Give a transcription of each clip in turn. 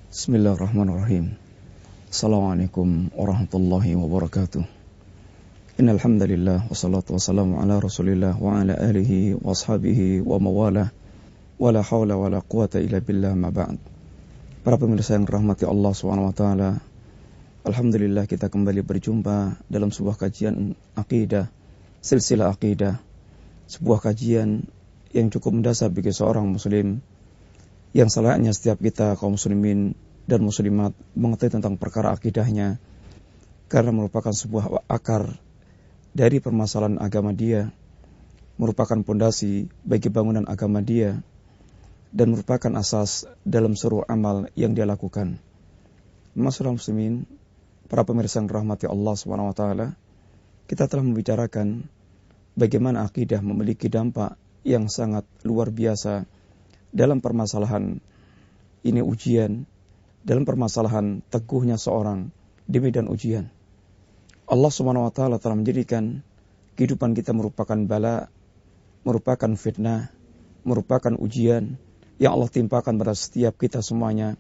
Bismillahirrahmanirrahim. Assalamualaikum warahmatullahi wabarakatuh. Innal hamdalillah wassalatu wassalamu ala Rasulillah wa ala alihi wa ashabihi wa mawalah. Wala haula wala quwata illa billah ma ba'd. Para pemirsa yang dirahmati Allah Subhanahu wa taala, alhamdulillah kita kembali berjumpa dalam sebuah kajian akidah, silsilah akidah, sebuah kajian yang cukup mendasar bagi seorang muslim, yang selayaknya setiap kita kaum muslimin dan muslimat mengetahui tentang perkara akidahnya, karena merupakan sebuah akar dari permasalahan agama dia, merupakan pondasi bagi bangunan agama dia, dan merupakan asas dalam seluruh amal yang dia lakukan. Masyaallah muslimin, para pemirsa yang dirahmati Allah Subhanahu wa taala, kita telah membicarakan bagaimana akidah memiliki dampak yang sangat luar biasa dalam permasalahan ini ujian, dalam permasalahan teguhnya seorang di medan ujian. Allah Subhanahu wa taala telah menjadikan kehidupan kita merupakan bala, merupakan fitnah, merupakan ujian yang Allah timpakan pada setiap kita semuanya,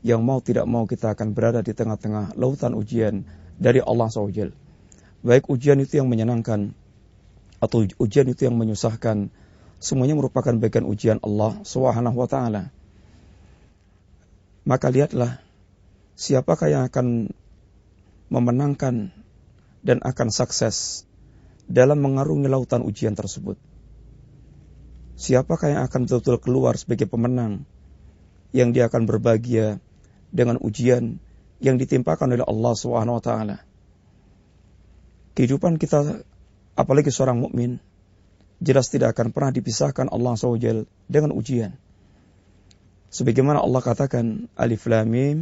yang mau tidak mau kita akan berada di tengah-tengah lautan ujian dari Allah SWT. Baik ujian itu yang menyenangkan atau ujian itu yang menyusahkan, semuanya merupakan bagian ujian Allah Subhanahu wa taala. Maka lihatlah siapakah yang akan memenangkan dan akan sukses dalam mengarungi lautan ujian tersebut. Siapakah yang akan betul-betul keluar sebagai pemenang, yang dia akan berbahagia dengan ujian yang ditimpakan oleh Allah Subhanahu wa taala. Kehidupan kita, apalagi seorang mukmin, jelas tidak akan pernah dipisahkan Allah SWT dengan ujian. Sebagaimana Allah katakan, Alif Lam Mim,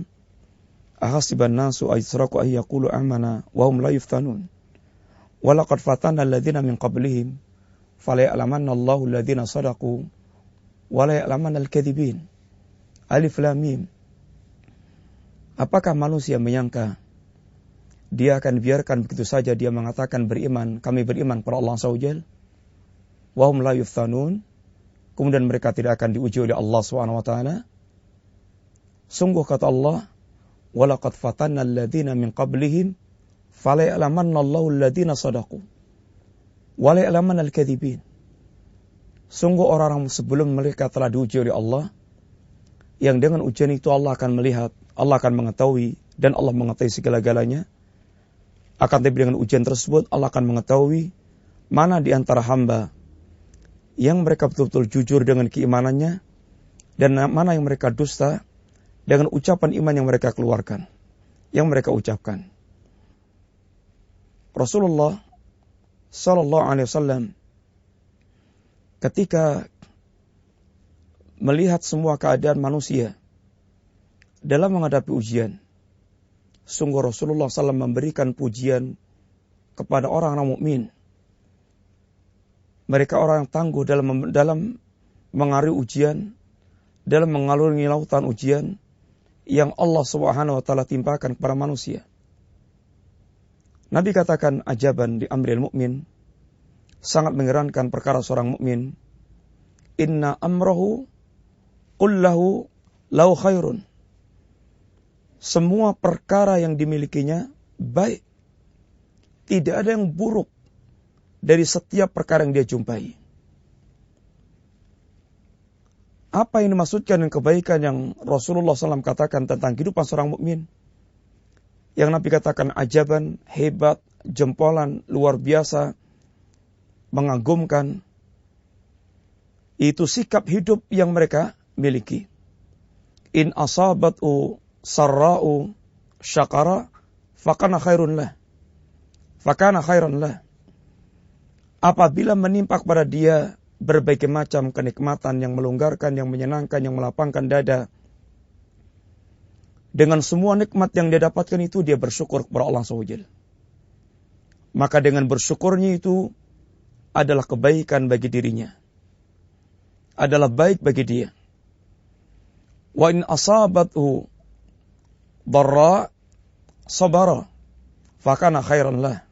ahasiban nasu aysraku ay yaqulu amana wa hum la yuftanun. Wa laqad fatanna alladhina min qablihim fala ya'lamanna Allahu alladhina sadaqu wa la ya'lamanna al-kadhibin. Alif Lam Mim. Apakah manusia menyangka dia akan biarkan begitu saja dia mengatakan beriman, kami beriman kepada Allah SWT? Wahum la yuftanun, kemudian mereka tidak akan diuji oleh Allah SWT. Sungguh kata Allah, walaqad fatanna alladhina min qablihim fala ya'lamanna Allahu alladhina sadaqu wa la ya'lamanna al-kadhibin. Sungguh orang-orang sebelum mereka telah diuji oleh Allah, yang dengan ujian itu Allah akan melihat, Allah akan mengetahui, dan Allah mengetahui segala-galanya. Akan tetapi dengan ujian tersebut Allah akan mengetahui mana di antara hamba yang mereka betul-betul jujur dengan keimanannya, dan mana yang mereka dusta dengan ucapan iman yang mereka keluarkan, yang mereka ucapkan. Rasulullah sallallahu alaihi wasallam ketika melihat semua keadaan manusia dalam menghadapi ujian, sungguh Rasulullah SAW memberikan pujian kepada orang-orang mukmin. Mereka orang yang tangguh dalam mengarungi ujian, dalam mengalungi lautan ujian yang Allah Subhanahu wa taala timpakan kepada manusia. Nabi katakan ajaban di amril mukmin, sangat mengherankan perkara seorang mukmin. Inna amrahu kullahu lahu khairun. Semua perkara yang dimilikinya baik. Tidak ada yang buruk dari setiap perkara yang dia jumpai. Apa yang dimaksudkan dengan kebaikan yang Rasulullah SAW katakan tentang kehidupan seorang mukmin? Yang Nabi katakan ajaban, hebat, jempolan, luar biasa, mengagumkan. Itu sikap hidup yang mereka miliki. In asabatu sarra'u syakara fakana khairun lah. Fakana khairan lah. Apabila menimpa kepada dia berbagai macam kenikmatan yang melonggarkan, yang menyenangkan, yang melapangkan dada, dengan semua nikmat yang dia dapatkan itu dia bersyukur kepada Allah SWT. Maka dengan bersyukurnya itu adalah kebaikan bagi dirinya, adalah baik bagi dia. Wa in asabathu darra sabara fakana khairan lah.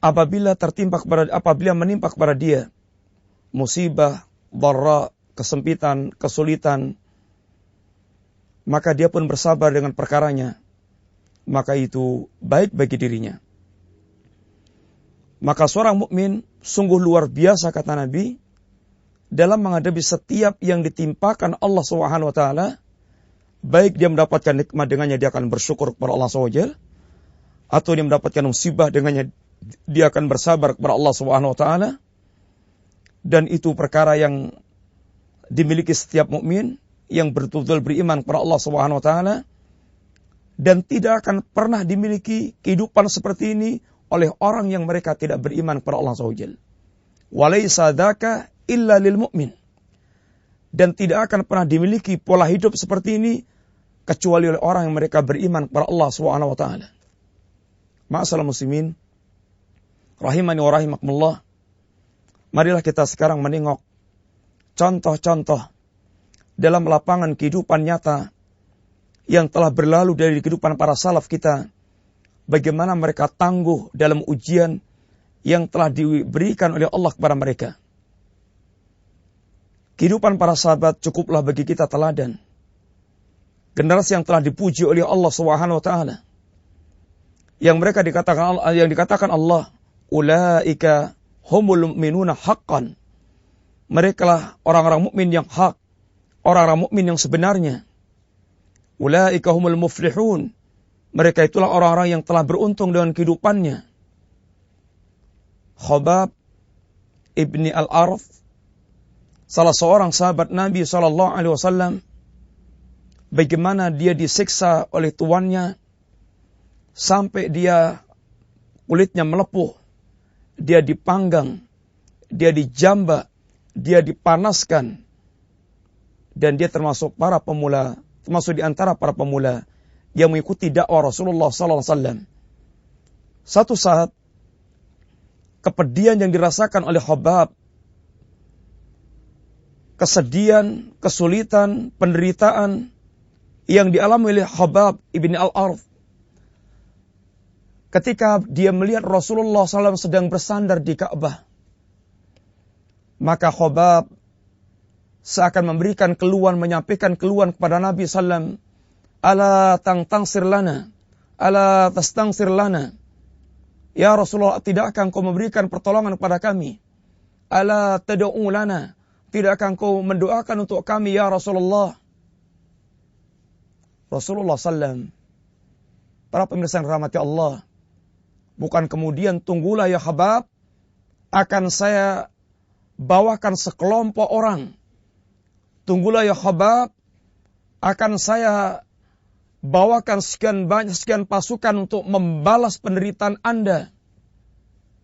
Apabila menimpa kepada dia musibah, darra, kesempitan, kesulitan, maka dia pun bersabar dengan perkaranya, maka itu baik bagi dirinya. Maka seorang mukmin sungguh luar biasa, kata Nabi, dalam menghadapi setiap yang ditimpakan Allah Subhanahu wa taala, baik dia mendapatkan nikmat dengannya dia akan bersyukur kepada Allah SWT, atau dia mendapatkan musibah dengannya dia akan bersabar kepada Allah Subhanahu wa taala. Dan itu perkara yang dimiliki setiap mukmin yang betul-betul beriman kepada Allah Subhanahu wa taala, dan tidak akan pernah dimiliki kehidupan seperti ini oleh orang yang mereka tidak beriman kepada Allah SWT. Walaysa dzaka illa lil mu'min. Dan tidak akan pernah dimiliki pola hidup seperti ini kecuali oleh orang yang mereka beriman kepada Allah Subhanahu wa taala. Ma'asyiral muslimin, rahimani wa rahimakumullah. Marilah kita sekarang menengok contoh-contoh dalam lapangan kehidupan nyata yang telah berlalu dari kehidupan para salaf kita. Bagaimana mereka tangguh dalam ujian yang telah diberikan oleh Allah kepada mereka. Kehidupan para sahabat cukuplah bagi kita teladan. Generasi yang telah dipuji oleh Allah Subhanahu wa taala. Yang mereka dikatakan Allah, ulaika humul mu'minuna haqqan. Mereka lah orang-orang mukmin yang hak, orang-orang mukmin yang sebenarnya. Ulaika humul muflihun. Mereka itulah orang-orang yang telah beruntung dengan kehidupannya. Khabbab ibni al-Araf, salah seorang sahabat Nabi SAW, bagaimana dia disiksa oleh tuannya sampai dia kulitnya melepuh, dia dipanggang, dia dijamba, dia dipanaskan, dan dia termasuk di antara para pemula yang mengikuti dakwah Rasulullah SAW. Satu saat, kepedihan yang dirasakan oleh Khabbab, kesedihan, kesulitan, penderitaan yang dialami oleh Khabbab ibn al-Araf, ketika dia melihat Rasulullah SAW sedang bersandar di Ka'bah, maka Khabbab seakan memberikan keluhan, menyampaikan keluhan kepada Nabi SAW. Ala tangsir lana, ala tastangsir lana. Ya Rasulullah, tidakkah engkau memberikan pertolongan kepada kami? Ala tad'u lana, tidakkah engkau mendoakan untuk kami ya Rasulullah? Rasulullah SAW, para pemirsa yang dirahmati Allah, bukan kemudian tunggulah ya Khabbab, akan saya bawakan sekelompok orang. Tunggulah ya Khabbab, akan saya bawakan sekian pasukan untuk membalas penderitaan Anda.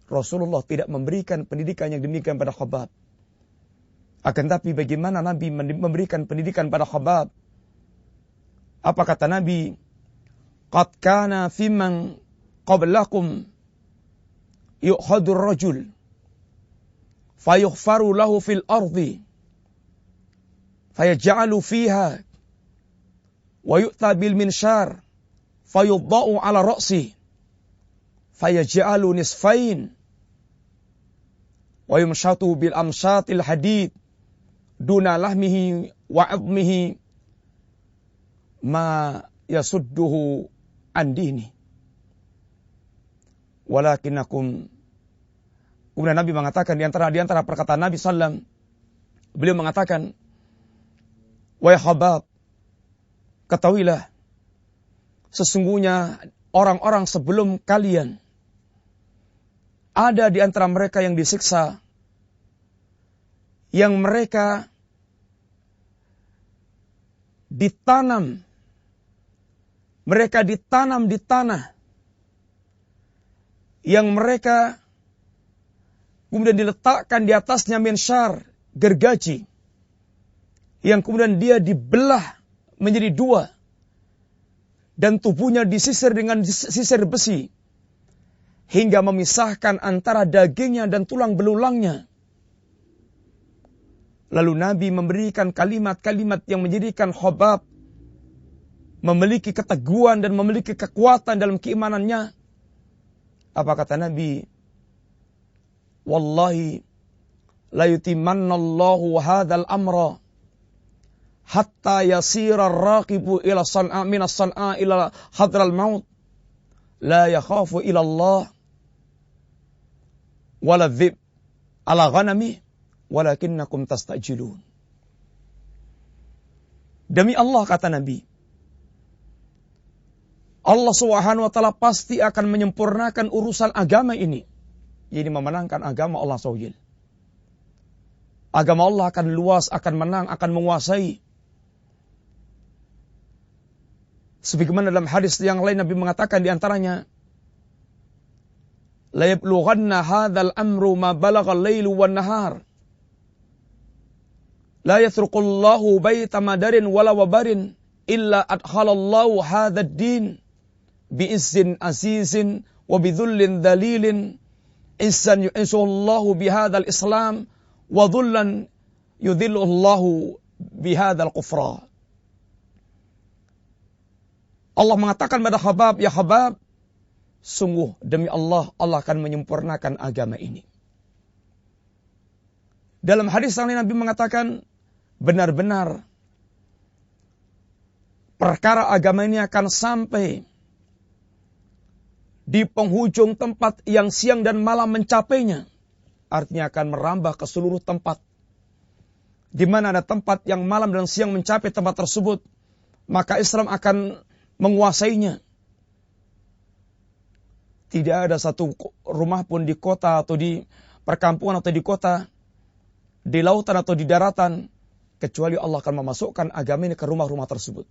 Rasulullah tidak memberikan pendidikan yang demikian pada Khabbab. Akan tapi bagaimana Nabi memberikan pendidikan pada Khabbab? Apa kata Nabi? Qad kana fiman qablakum yu'khadur rajul fayughfaru lahu fil ardi fayaj'alu fiha wa yu'ta bil minshar fayudda'u ala ra'si fayaj'alu nisfain wa yumshatu bil amshatil hadid duna lahmihi wa 'azmihi ma yasudduhu an dini walakinakum. Kemudian Nabi mengatakan di antara perkataan Nabi sallam, beliau mengatakan, wahai Khabbab, ketahuilah sesungguhnya orang-orang sebelum kalian ada di antara mereka yang disiksa, yang mereka ditanam di tanah, yang mereka kemudian diletakkan di atasnya minsyar, gergaji, yang kemudian dia dibelah menjadi dua, dan tubuhnya disisir dengan sisir besi, hingga memisahkan antara dagingnya dan tulang belulangnya. Lalu Nabi memberikan kalimat-kalimat yang menjadikan Khabbab memiliki keteguhan dan memiliki kekuatan dalam keimanannya. Apa kata Nabi? Wallahi la yutimannallahu hadzal amra hatta yasira ar-raqibu ila San'a min as-San'a ila hadral maut la yakhafu ila Allah wala dhib ala ghanami walakinnakum tastajilun. Demi Allah, kata Nabi, Allah Subhanahu wa taala pasti akan menyempurnakan urusan agama ini. Ini memenangkan agama Allah SWT. Agama Allah akan luas, akan menang, akan menguasai. Sebagaimana dalam hadis yang lain Nabi mengatakan di antaranya, la yablughanna hadzal amru ma balagha al-lailu wan nahar. La yatruqullahu baita madarin wala wabarin illa adkhalallahu hadzal din bi'izzin azizin wa bidhullin dhalilin izzan yu'izzuhullahu bihadzal islam wa dhullan yudhilluhullahu bihadzal kufra. Allah mengatakan pada Habab, ya Habab, sungguh demi Allah, Allah akan menyempurnakan agama ini. Dalam hadis yang lain Nabi mengatakan, benar-benar perkara agama ini akan sampai di penghujung tempat yang siang dan malam mencapainya. Artinya akan merambah ke seluruh tempat. Di mana ada tempat yang malam dan siang mencapai tempat tersebut, maka Islam akan menguasainya. Tidak ada satu rumah pun di kota atau di perkampungan atau di kota, di lautan atau di daratan, kecuali Allah akan memasukkan agama ini ke rumah-rumah tersebut.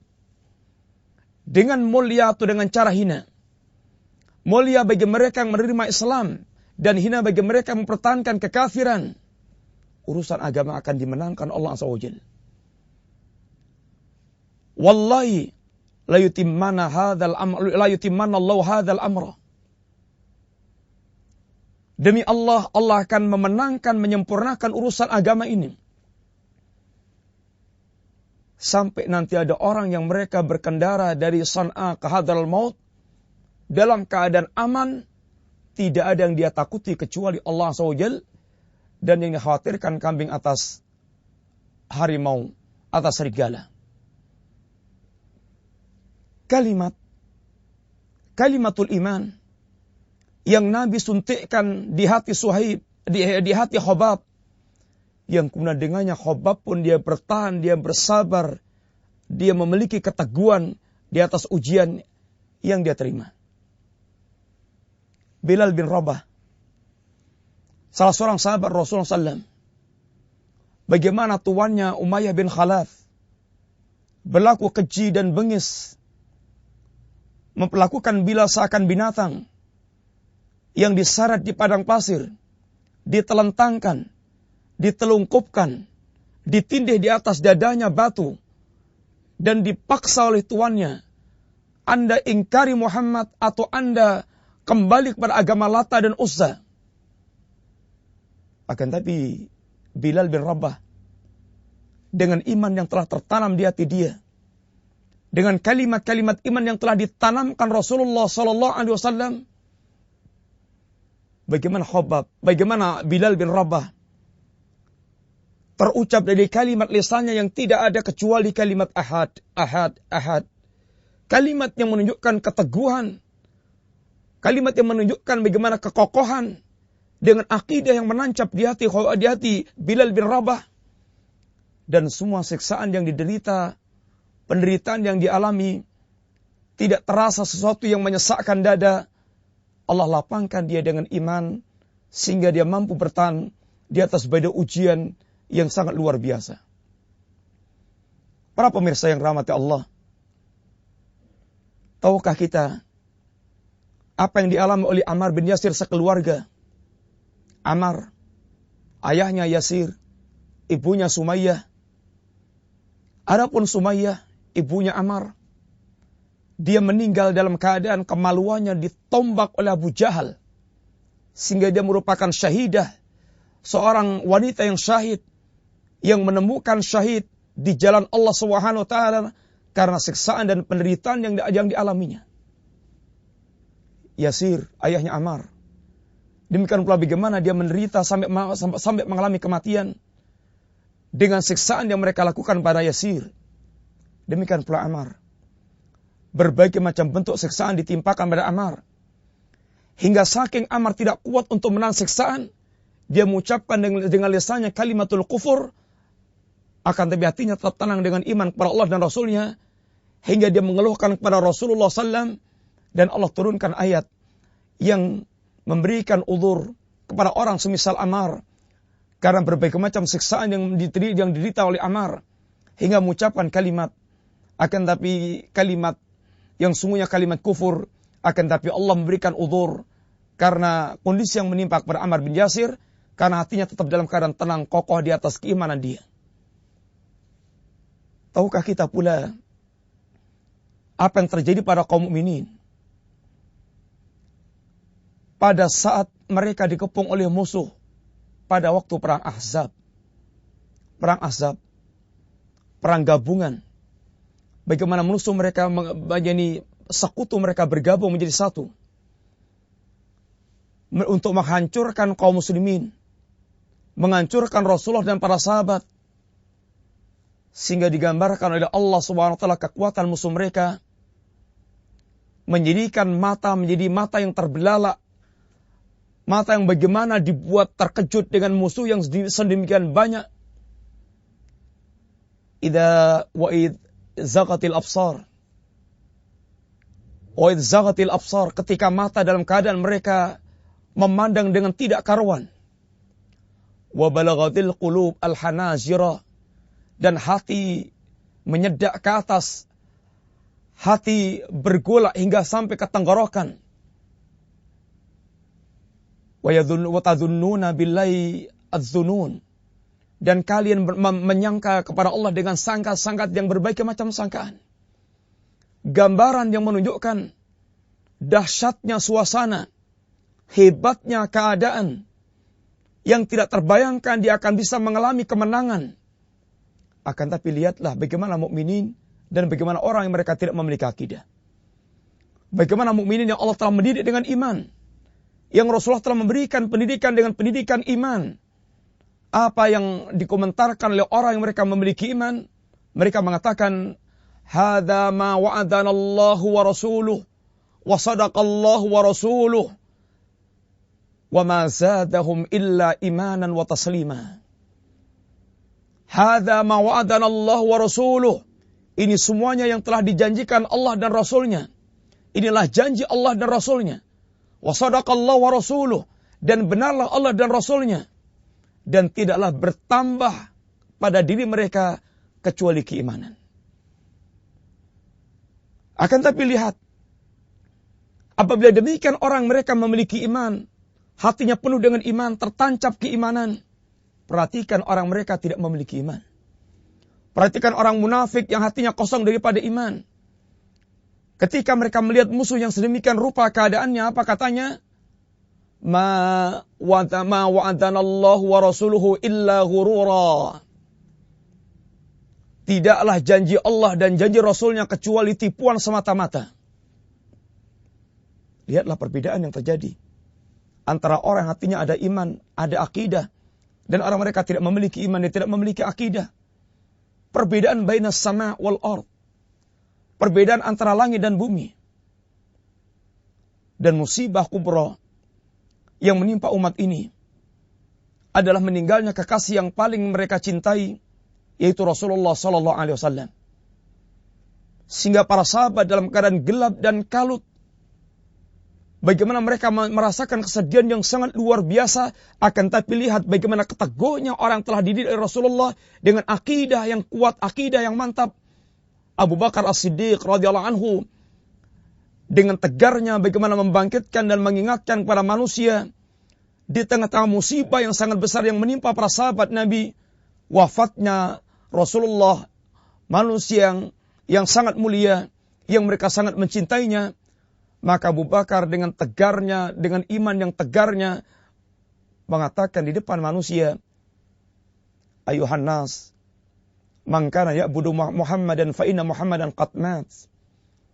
Dengan mulia atau dengan cara hina. Mulia bagi mereka yang menerima Islam dan hina bagi mereka yang mempertahankan kekafiran. Urusan agama akan dimenangkan Allah SWT. Wallahi la yutimmanna Allahu hadzal amra. Demi Allah, Allah akan memenangkan, menyempurnakan urusan agama ini. Sampai nanti ada orang yang mereka berkendara dari San'a ke hadral maut dalam keadaan aman, tidak ada yang dia takuti kecuali Allah SWT, dan yang dikhawatirkan kambing atas harimau, atas serigala. Kalimatul iman yang Nabi suntikkan di hati Suhaib, di hati Khobab, yang kemudian dengannya Khobab pun dia bertahan, dia bersabar, dia memiliki keteguhan di atas ujian yang dia terima. Bilal bin Rabah, salah seorang sahabat Rasulullah SAW, bagaimana tuannya Umayyah bin Khalaf berlaku keji dan bengis, memperlakukan Bilal seakan binatang yang diseret di padang pasir, ditelentangkan, ditelungkupkan, ditindih di atas dadanya batu, dan dipaksa oleh tuannya, Anda ingkari Muhammad atau Anda kembali kepada agama Lata dan Uzza. Akan tapi Bilal bin Rabah, dengan iman yang telah tertanam di hati dia, dengan kalimat-kalimat iman yang telah ditanamkan Rasulullah SAW, bagaimana Bilal bin Rabah terucap dari kalimat lisannya yang tidak ada kecuali kalimat ahad, ahad, ahad. Kalimat yang menunjukkan keteguhan, kalimat yang menunjukkan bagaimana kekokohan dengan akidah yang menancap di hati Bilal bin Rabah. Dan semua siksaan yang diderita, penderitaan yang dialami, tidak terasa sesuatu yang menyesakkan dada. Allah lapangkan dia dengan iman, sehingga dia mampu bertahan di atas badai ujian yang sangat luar biasa. Para pemirsa yang rahmati Allah, tahukah kita apa yang dialami oleh Ammar bin Yasir sekeluarga? Ammar, ayahnya Yasir, ibunya Sumayyah. Adapun Sumayyah, ibunya Ammar, dia meninggal dalam keadaan kemaluannya ditombak oleh Abu Jahal, sehingga dia merupakan syahidah, seorang wanita yang syahid, yang menemukan syahid di jalan Allah SWT karena siksaan dan penderitaan yang dialaminya. Yasir, ayahnya Ammar, demikian pula bagaimana dia menderita sampai mengalami kematian dengan siksaan yang mereka lakukan pada Yasir. Demikian pula Ammar. Berbagai macam bentuk siksaan ditimpakan pada Ammar. Hingga saking Ammar tidak kuat untuk menahan siksaan, dia mengucapkan dengan lisannya kalimatul kufur, akan tapi hatinya tetap tenang dengan iman kepada Allah dan Rasulnya, hingga dia mengeluhkan kepada Rasulullah SAW, dan Allah turunkan ayat yang memberikan uzur kepada orang semisal Ammar, karena berbagai macam siksaan yang diderita oleh Ammar, hingga mengucapkan kalimat, akan tapi kalimat yang sungguhnya kalimat kufur, akan tapi Allah memberikan uzur karena kondisi yang menimpa kepada Ammar bin Yasir, karena hatinya tetap dalam keadaan tenang, kokoh di atas keimanan dia. Tahukah kita pula apa yang terjadi pada kaum mukminin pada saat mereka dikepung oleh musuh pada waktu perang Ahzab? Perang Ahzab, perang gabungan. Bagaimana musuh mereka menjadi sekutu, mereka bergabung menjadi satu untuk menghancurkan kaum muslimin, menghancurkan Rasulullah dan para sahabat, sehingga digambarkan oleh Allah Subhanahu wa taala kekuatan musuh mereka menjadikan mata menjadi mata yang terbelalak, mata yang bagaimana dibuat terkejut dengan musuh yang sedemikian banyak. Wa'id zaghatil absar, ketika mata dalam keadaan mereka memandang dengan tidak karuan. Wa balaghatil qulub al-hanajira, dan hati menyedak ke atas, hati bergolak hingga sampai ke tenggorokan. Wa tadhunnuna billahi adz-dzunun, dan kalian menyangka kepada Allah dengan sangka-sangka yang berbagai macam sangkaan. Gambaran yang menunjukkan dahsyatnya suasana, hebatnya keadaan, yang tidak terbayangkan dia akan bisa mengalami kemenangan. Akan tapi lihatlah bagaimana mukminin dan bagaimana orang yang mereka tidak memiliki akidah. Bagaimana mukminin yang Allah telah mendidik dengan iman, yang Rasulullah telah memberikan pendidikan dengan pendidikan iman. Apa yang dikomentarkan oleh orang yang mereka memiliki iman, mereka mengatakan, hadza ma wa'adana Allahu wa rasuluh wa sadaqallahu wa rasuluh wa ma zadahum illa imanan wa taslima. Hadza ma wa'adana Allahu wa rasuluh. Ini semuanya yang telah dijanjikan Allah dan Rasulnya. Inilah janji Allah dan Rasulnya. Wa sadaqallahu wa rasuluh, dan benarlah Allah dan Rasulnya. Dan tidaklah bertambah pada diri mereka kecuali keimanan. Akan tapi lihat, apabila demikian orang mereka memiliki iman, hatinya penuh dengan iman, tertancap keimanan. Perhatikan orang mereka tidak memiliki iman. Perhatikan orang munafik yang hatinya kosong daripada iman. Ketika mereka melihat musuh yang sedemikian rupa keadaannya, apa katanya? Ma wa'adana Allah wa rasuluhu illa ghurura. Tidaklah janji Allah dan janji Rasulnya kecuali tipuan semata-mata. Lihatlah perbedaan yang terjadi antara orang hatinya ada iman, ada akidah, dan orang mereka tidak memiliki iman dan tidak memiliki akidah. Perbedaan bainas sama wal ard. Perbedaan antara langit dan bumi. Dan musibah kubra yang menimpa umat ini adalah meninggalnya kekasih yang paling mereka cintai, yaitu Rasulullah sallallahu alaihi wasallam. Sehingga para sahabat dalam keadaan gelap dan kalut, bagaimana mereka merasakan kesedihan yang sangat luar biasa, akan tapi lihat bagaimana keteguhnya orang telah dididik oleh Rasulullah dengan akidah yang kuat, akidah yang mantap. Abu Bakar As-Siddiq radhiyallahu anhu dengan tegarnya bagaimana membangkitkan dan mengingatkan kepada manusia di tengah-tengah musibah yang sangat besar yang menimpa para sahabat Nabi, wafatnya Rasulullah, manusia yang sangat mulia, yang mereka sangat mencintainya. Maka Abu Bakar dengan tegarnya, dengan iman yang tegarnya, mengatakan di depan manusia, ayuhan nas, man kana ya'budu Muhammadan fa inna Muhammadan qad mat,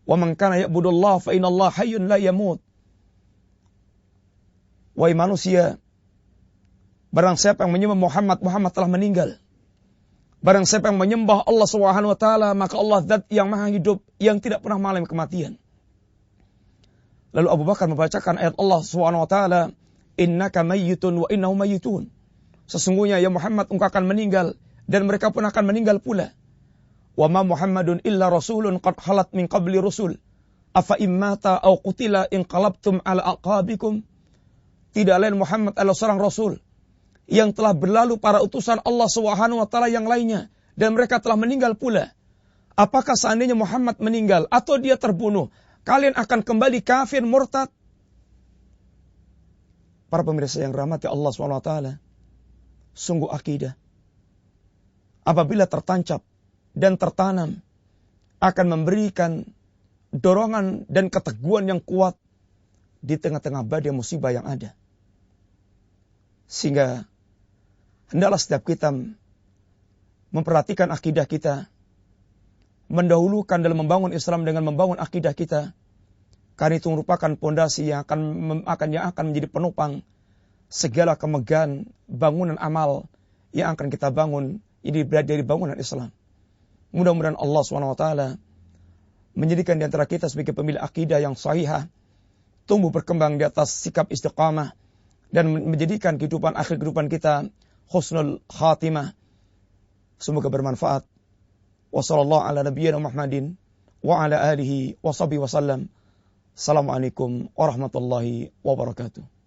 wa man kana ya'budu Allah fa inna Allah hayyun la yamut. Wahai manusia, barang siapa yang menyembah Muhammad, Muhammad telah meninggal. Barang siapa yang menyembah Allah Subhanahu wa taala, maka Allah zat yang maha hidup, yang tidak pernah mengalami kematian. Lalu Abu Bakar membacakan ayat Allah Subhanahu wa taala, innaka mayyitun wa innahum mayyitun. Sesungguhnya ya Muhammad, engkau akan meninggal dan mereka pun akan meninggal pula. Wa ma Muhammadun illa rasulun qad khalat min qabli rusul. Afa immata aw qutila inqalabtum ala aqabikum. Tidak lain Muhammad adalah seorang rasul yang telah berlalu para utusan Allah Subhanahu wa taala yang lainnya dan mereka telah meninggal pula. Apakah seandainya Muhammad meninggal atau dia terbunuh, kalian akan kembali kafir murtad? Para pemirsa yang rahmati Allah Subhanahu wa taala, sungguh akidah apabila tertancap dan tertanam akan memberikan dorongan dan keteguhan yang kuat di tengah-tengah badai musibah yang ada. Sehingga hendaklah setiap kita memperhatikan akidah kita, mendahulukan dalam membangun Islam dengan membangun akidah kita, karena itu merupakan pondasi yang akan menjadi penopang segala kemegahan bangunan amal yang akan kita bangun ini berada dari bangunan Islam. Mudah-mudahan Allah SWT menjadikan di antara kita sebagai pemilik akidah yang sahihah, tumbuh berkembang di atas sikap istiqamah, dan menjadikan kehidupan akhir kehidupan kita husnul khatimah. Semoga bermanfaat. Wassallallahu ala nabiyyina Muhammadin wa ala alihi wa sahbihi wasallam. Assalamualaikum warahmatullahi wabarakatuh.